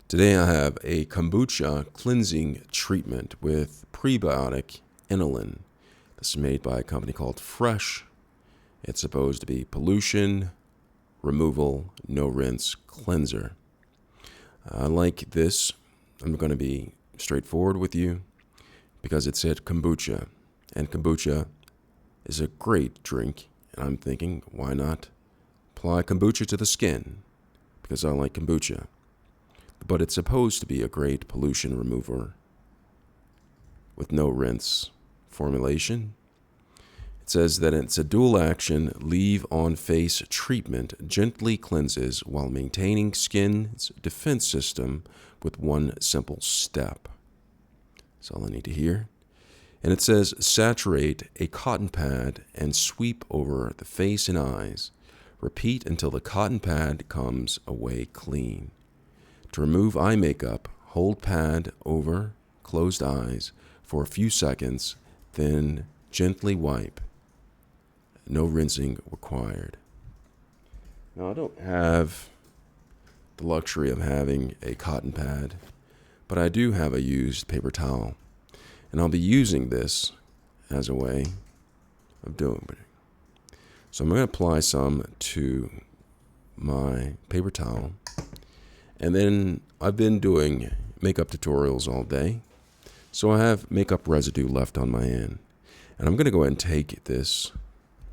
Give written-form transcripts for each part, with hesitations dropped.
Today I have a Kombucha Cleansing Treatment with prebiotic inulin. This is made by a company called Fresh. It's supposed to be pollution removal, no rinse cleanser. Like this, I'm going to be straightforward with you because it said kombucha, and kombucha is a great drink, and I'm thinking, why not apply kombucha to the skin? Because I like kombucha. But it's supposed to be a great pollution remover with no rinse formulation. It says that it's a dual action leave-on-face treatment, gently cleanses while maintaining skin's defense system with one simple step. That's all I need to hear. And it says saturate a cotton pad and sweep over the face and eyes. Repeat until the cotton pad comes away clean. To remove eye makeup, hold pad over closed eyes for a few seconds, then gently wipe. No rinsing required. Now, I don't have the luxury of having a cotton pad, but I do have a used paper towel, and I'll be using this as a way of doing it. So I'm going to apply some to my paper towel, and then I've been doing makeup tutorials all day, so I have makeup residue left on my hand, and I'm going to go ahead and take this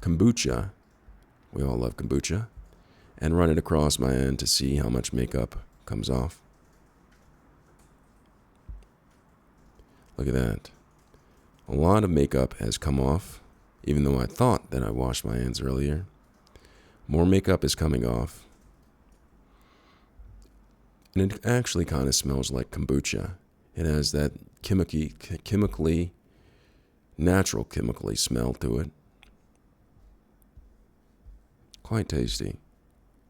kombucha, we all love kombucha, and run it across my hand to see how much makeup comes off. Look at that. A lot of makeup has come off, even though I thought that I washed my hands earlier. More makeup is coming off. And it actually kind of smells like kombucha. It has that natural chemically smell to it. Quite tasty.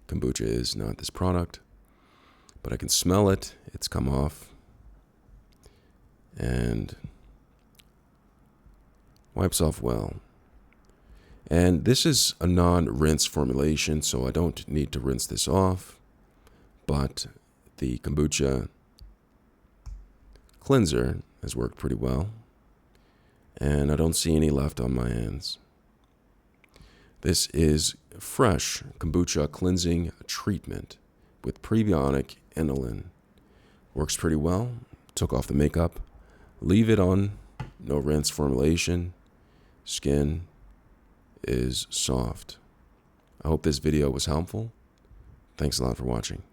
Kombucha is not this product, but I can smell it. It's come off. And wipes off well. And this is a non-rinse formulation, so I don't need to rinse this off. But the kombucha cleanser has worked pretty well, and I don't see any left on my hands. This is Fresh Kombucha Cleansing Treatment with prebiotic inulin. Works pretty well. Took off the makeup. Leave it on. No rinse formulation. Skin is soft. I hope this video was helpful. Thanks a lot for watching.